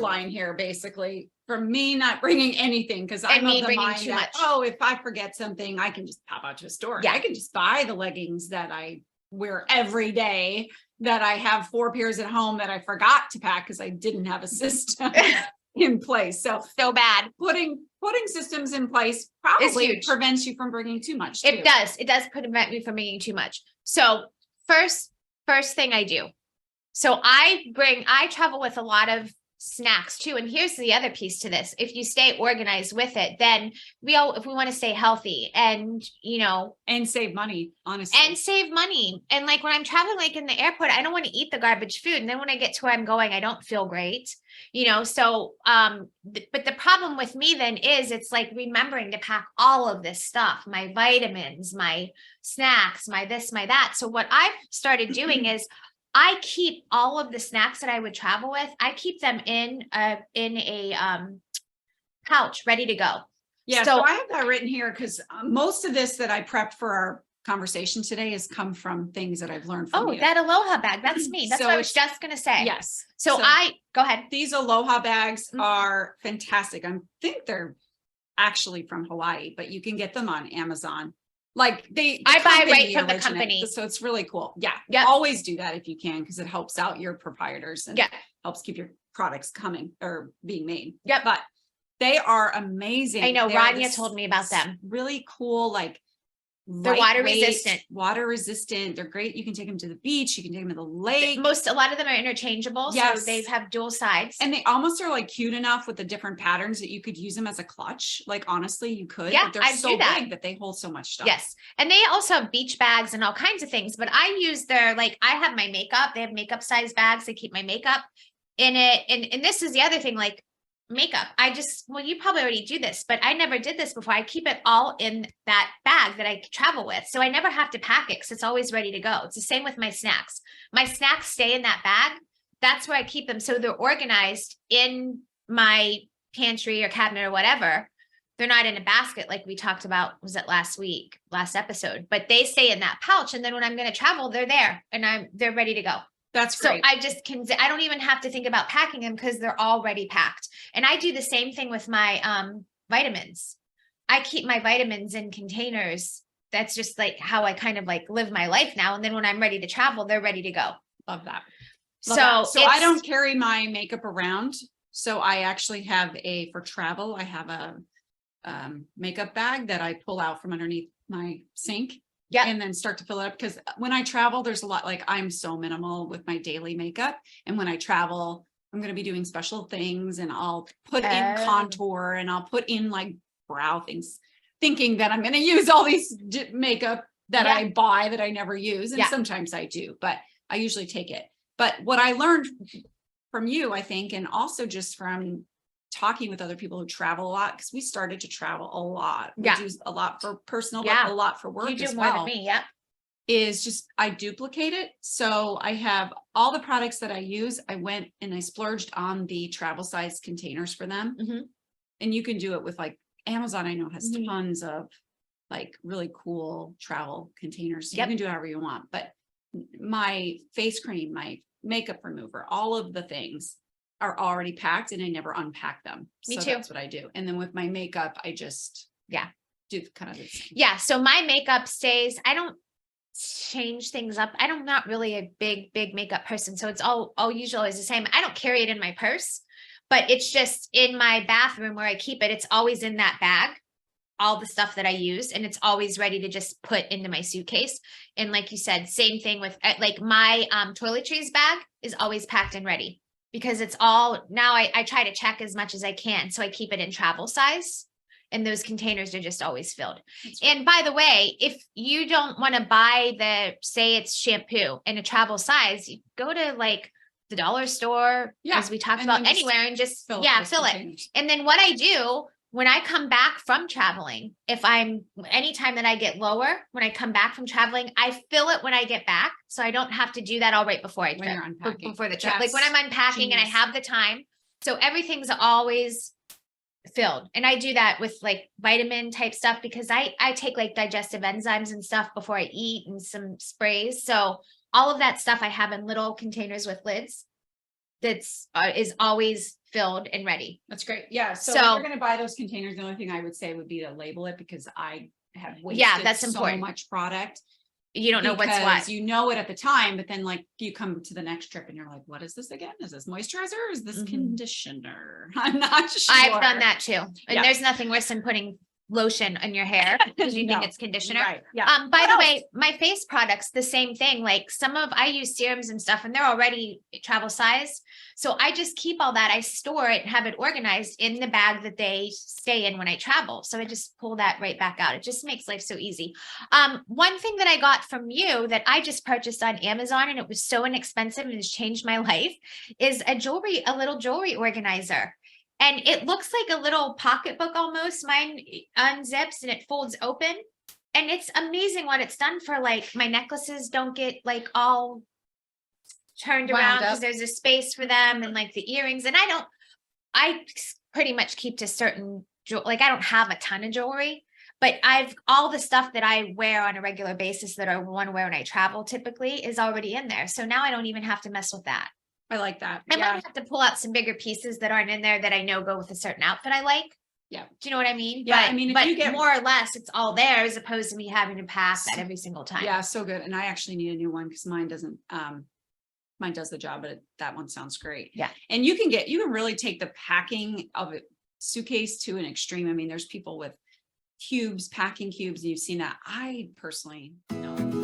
line here, basically, for me not bringing anything, because I'm of the mind that, oh, if I forget something, I can just pop out to a store. Yeah. I can just buy the leggings that I wear every day, that I have 4 pairs at home that I forgot to pack because I didn't have a system in place. So bad. Putting systems in place probably prevents you from bringing too much. Too. It does. It does prevent me from bringing too much. So first thing I do. So I travel with a lot of snacks too. And here's the other piece to this. If you stay organized with it, then if we want to stay healthy and, and save money, honestly, and save money. And like when I'm traveling, like in the airport, I don't want to eat the garbage food. And then when I get to where I'm going, I don't feel great, so, but the problem with me then is it's like remembering to pack all of this stuff, my vitamins, my snacks, my this, my that. So what I've started doing is I keep all of the snacks that I would travel with. I keep them in a pouch ready to go. Yeah. So I have that written here because most of this that I prepped for our conversation today has come from things that I've learned from you. That Aloha bag. That's me. That's what I was just going to say. Yes. So go ahead. These Aloha bags are fantastic. I think they're actually from Hawaii, but you can get them on Amazon. Like I buy right from the company. So it's really cool. Yeah. Yep. Always do that if you can, because it helps out your proprietors and helps keep your products coming or being made. Yep. But they are amazing. I know. Rania told me about them. Really cool. Like they're water resistant. They're great. You can take them to the beach. You can take them to the lake. A lot of them are interchangeable. Yes. So they have dual sides. And they almost are like cute enough with the different patterns that you could use them as a clutch. Like, honestly, you could. Yeah, but they're so big that they hold so much stuff. Yes. And they also have beach bags and all kinds of things. But I use I have my makeup. They have makeup size bags. They keep my makeup in it. And this is the other thing, like makeup. You probably already do this, but I never did this before. I keep it all in that bag that I travel with. So I never have to pack it because it's always ready to go. It's the same with my snacks. My snacks stay in that bag. That's where I keep them. So they're organized in my pantry or cabinet or whatever. They're not in a basket like we talked about, was it last episode, but they stay in that pouch. And then when I'm going to travel, they're there and they're ready to go. That's great. So I don't even have to think about packing them because they're already packed. And I do the same thing with my vitamins. I keep my vitamins in containers. That's just like how I kind of like live my life now. And then when I'm ready to travel, they're ready to go. Love that. So I don't carry my makeup around. So I actually have for travel, I have a makeup bag that I pull out from underneath my sink. Yeah. And then start to fill it up. Because when I travel, there's a lot, like I'm so minimal with my daily makeup. And when I travel, I'm going to be doing special things and I'll put in contour and I'll put in like brow things, thinking that I'm going to use all these makeup that I buy that I never use. And sometimes I do, but I usually take it. But what I learned from you, I think, and also just from talking with other people who travel a lot, because we started to travel a lot. We do a lot for personal, but a lot for work you do as more well. Than me, is just I duplicate it. So I have all the products that I use. I went and I splurged on the travel size containers for them. Mm-hmm. And you can do it with like Amazon. I know has tons of like really cool travel containers. So you can do however you want. But my face cream, my makeup remover, all of the things are already packed and I never unpack them. Me too. That's what I do. And then with my makeup, I just do kind of this. Yeah. So my makeup stays. I don't change things up. I'm not really a big makeup person. So it's all usually always the same. I don't carry it in my purse, but it's just in my bathroom where I keep it. It's always in that bag, all the stuff that I use, and it's always ready to just put into my suitcase. And like you said, same thing with like my toiletries bag is always packed and ready. Because it's all now I try to check as much as I can. So I keep it in travel size and those containers are just always filled. And by the way, if you don't want to buy say it's shampoo in a travel size, you go to like the dollar store, as we talked about anywhere, and just fill it. And then what I do when I come back from traveling, anytime that I get lower, when I come back from traveling, I fill it when I get back. So I don't have to do that all right before before the trip. Like when I'm unpacking and I have the time. So everything's always filled. And I do that with like vitamin type stuff because I take like digestive enzymes and stuff before I eat and some sprays. So all of that stuff I have in little containers with lids is always filled and ready. That's great. Yeah. So, So- if you're going to buy those containers, the only thing I would say would be to label it, because I have wasted that's so important. much product. You don't know what's Because what. you know it at the time, but then like you come to the next trip and you're like, what is this again? Is this moisturizer? Or is this Mhm. conditioner? I'm not sure. I've done that too. And Yeah. there's nothing worse than putting lotion on your hair because you think No. it's conditioner. Right. Yeah. By What the else? way, my face products, the same thing. Like I use serums and stuff and they're already travel size. So I just keep all that. I store it and have it organized in the bag that they stay in when I travel. So I just pull that right back out. It just makes life so easy. One thing that I got from you that I just purchased on Amazon and it was so inexpensive and has changed my life is a little jewelry organizer. And it looks like a little pocketbook almost. Mine unzips and it folds open. And it's amazing what it's done for like my necklaces don't get like all turned Wound around up. because there's a space for them and like the earrings. And I pretty much keep to certain, like I don't have a ton of jewelry, but all the stuff that I wear on a regular basis that I want to wear when I travel typically is already in there. So now I don't even have to mess with that. I like that. I Yeah. might have to pull out some bigger pieces that aren't in there that I know go with a certain outfit I like. Yeah. Do you know what I mean? Yeah, But, I mean, if but you get- more or less, it's all there as opposed to me having to pass that every single time. Yeah. So good. And I actually need a new one because mine doesn't, mine does the job, but that one sounds great. Yeah. And you can really take the packing of a suitcase to an extreme. I mean, there's people with packing cubes, and you've seen that. I personally, no.